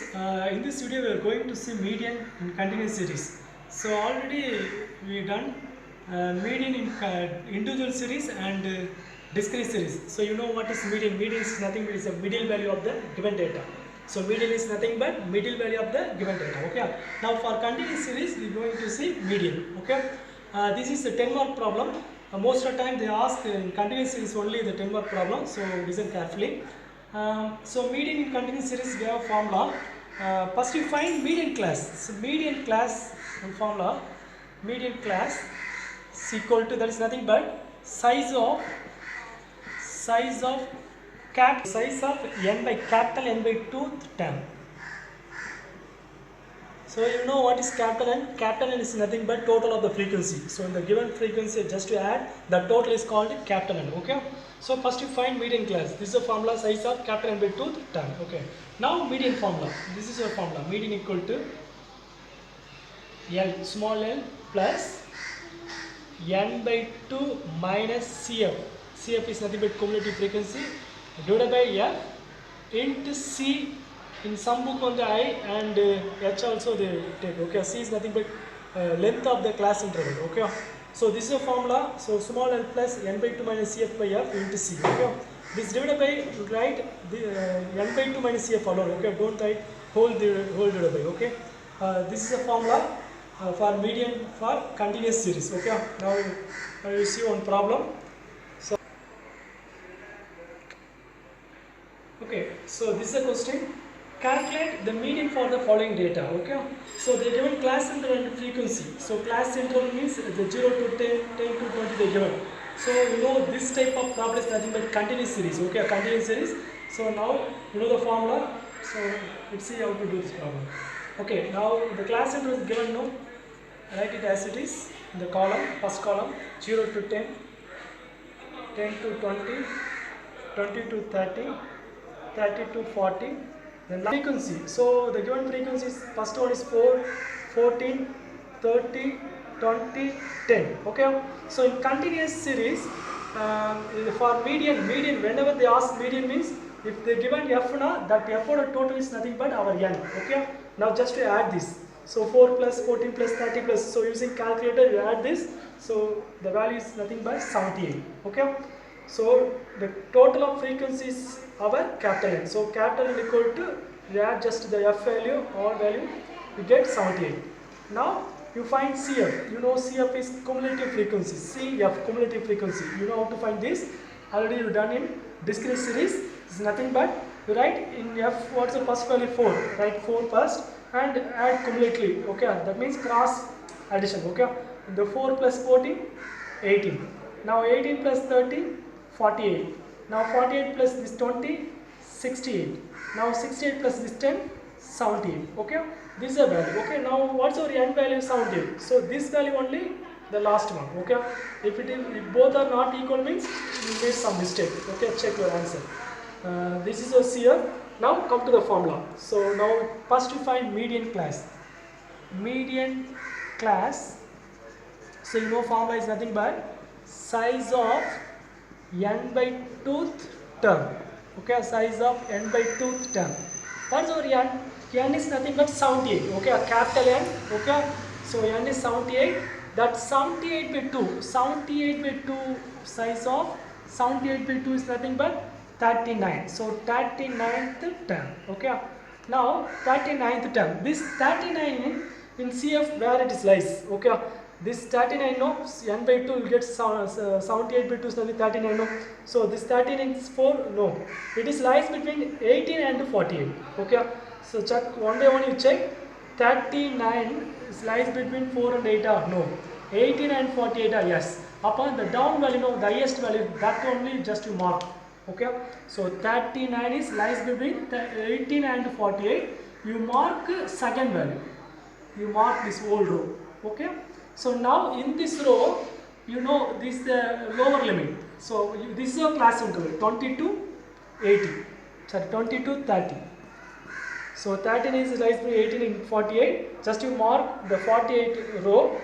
In this video we are going to see median in continuous series. So already we done median in individual series and discrete series. So you know what is median? Median is nothing but is a middle value of the given data. So median is nothing but middle value of the given data. Okay. Now for continuous series we are going to see median. Okay. This is a 10-mark problem. Most of the time they ask in continuous series only the 10-mark problem. So listen carefully. So median in continuous series we have formula. First you find median class. So median class formula, median class is equal to, that is nothing but size of size of n by capital N by 2th term. So you know what is capital N? Capital N is nothing but total of the frequency. So in the given frequency, just to add, the total is called capital N. Okay. So first you find median class. This is a formula, size of capital N by 2th term. Okay. Now median formula. This is your formula. Median equal to L, small l plus N by 2 minus CF. CF is nothing but cumulative frequency divided by F into C. In some book on the I and H also they take. Okay, C is nothing but length of the class interval. Okay, so this is a formula. So small l plus N by 2 minus CF by F into C. Okay, this divided by, write the N by 2 minus CF alone. Okay, don't write whole divided by. Okay, this is a formula for median for continuous series. Okay, now you see one problem. Okay, so this is a question. Calculate the median for the following data. Okay, so they given class interval and frequency. So class interval means the 0 to 10, 10 to 20 they given. So you know this type of problem is nothing but continuous series. Okay, a continuous series. So now you know the formula. So let's see how to do this problem. Okay, now the class interval is given. No, write it as it is in the column. First column 0 to 10, 10 to 20, 20 to 30, 30 to 40. Then frequency. So the given frequency is, first one is 4, 14, 30, 20, 10. Okay. So in continuous series, for median, whenever they ask median means if they given f na, that f order total is nothing but our n. Okay. Now just to add this. So 4 plus 14 plus 30 plus. So using calculator you add this. So the value is nothing but 78. Okay. So the total of frequencies our capital N. So capital N equal to, you add just the F value or value, you get 78. Now you find CF. You know CF is cumulative frequency. CF cumulative frequency. You know how to find this. Already you done in discrete series. It's nothing but you write in F, what's the first value? 4. Write 4 first and add cumulatively. Okay, that means cross addition. Okay, the 4 plus 14, 18. Now 18 plus 13, 48. Now 48 plus this 20, 68. Now 68 plus this 10, 78. Okay, this is a value. Okay, now what's our n value? 78. So this value only the last one. Okay, if both are not equal means you made some mistake. Okay, check your answer. This is a CF. Now come to the formula. So now first you find median class. Median class. So you know formula is nothing but size of n by 2th term. Okay, size of n by 2th term. What's our n? N is nothing but 78. Okay, a capital N. Okay, so n is 78. That 78 by 2. 78 by 2 size of 78 by 2 is nothing but 39. So 39th term. Okay, now 39th term. This 39 in CF where it is lies. Okay. This 39 no, n by 2 will get 78 by 2 is nothing 39 no. So this 39 is 4 no. It is lies between 18 and 48. Okay. So check one by one you check. 39 is lies between 4 and 8 are no. 18 and 48 are yes. Upon the down value no, the highest value, that only just you mark. Okay. So 39 is lies between 18 and 48. You mark second value. You mark this whole row. Okay. So now in this row, you know this lower limit. So this is a class interval 20 to 80. Sorry, 20 to 30. So 13 is lies between 18 and 48. Just you mark the 48 row.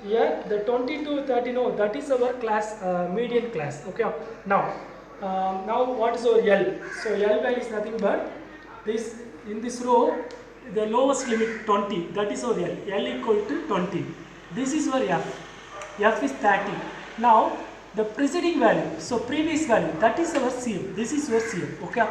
Here the 20 to 30 no, that is our class median class. Okay. Now what is our L? So L value is nothing but this in this row, the lowest limit 20, that is our L equal to 20. This is our F is 30. Now, the preceding value, so previous value, that is our CF, this is your CF, okay.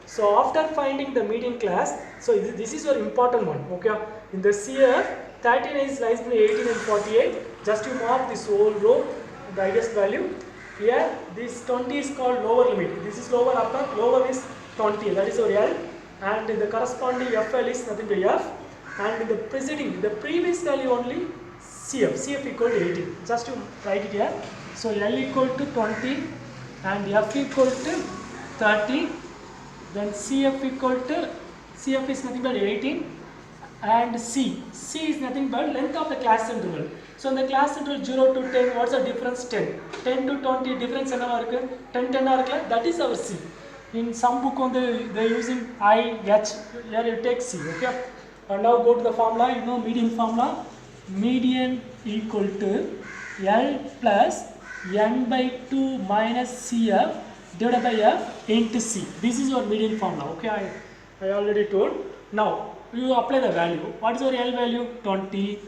So after finding the median class, so this is your important one, okay. In the CF, 39 is lies between 18 and 48, just you mark this whole row, the highest value. Here, this 20 is called lower limit, this is lower upper, lower is 20, that is our L, and the corresponding FL is nothing but F, and the preceding, the previous value only CF equal to 18, just to write it here. So L equal to 20 and F equal to 30, then CF is nothing but 18, and C is nothing but length of the class interval. So in the class interval 0 to 10, what's the difference? 10. 10 to 20 difference enna irukku? 10 irukla, that is our C. In some book they are using I, H, here you take C, okay. And now go to the formula, you know median formula. Median equal to L plus N by 2 minus CF divided by F into C. This is your median formula, okay. I already told. Now you apply the value. What is your L value? 20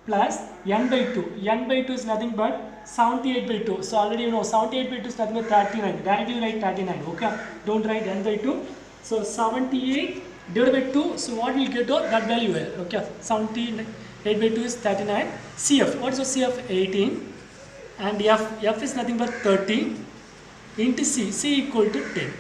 plus N by 2. N by 2 is nothing but 78 by 2. So already you know 78 by 2 is nothing but 39. Directly write 39, okay. Don't write N by 2. So 78 divided by 2. So what will get that value here? Okay. 78 by 2 is 39. CF. What is your CF? 18. And F is nothing but 30 into C equal to 10.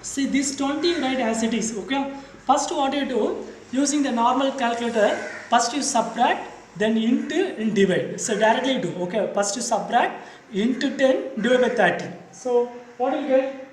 See this 20 you write as it is, okay. First what you do, using the normal calculator, first you subtract, then into and divide. So directly do, okay. First you subtract, into 10 divided by 30. So what will you get?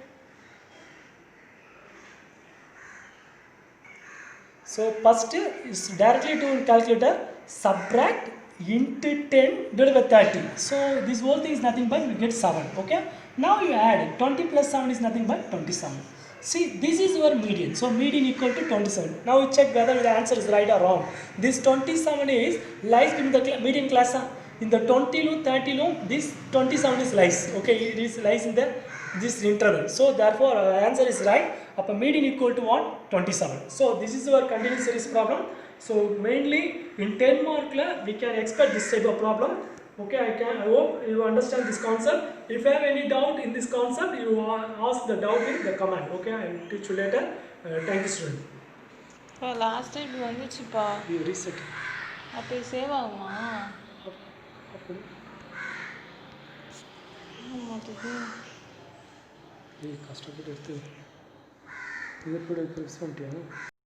So first is directly do in calculator, subtract into 10 divided by 30. So this whole thing is nothing but we get 7, okay. Now you add 20 plus 7 is nothing but 27. See, this is your median. So median equal to 27. Now you check whether the answer is right or wrong. This 27 is lies in the median class. In the 20 loop, 30 loop, this 27 is lies. Okay, it is lies in the this interval. So therefore answer is right. Upper median equal to what? 27. So this is our continuous series problem. So mainly in 10 mark we can expect this type of problem. Okay, I hope you understand this concept. If you have any doubt in this concept, you ask the doubt in the comment. Okay, I will teach you later. Thank you, student. Last time you வந்துச்சுப்பா. You reset. அப்போ save ஆகுமா? மாட்டேங்குது. கஷ்டப்பட்டு எடுத்து இது கூட press பண்ணிட்டியா?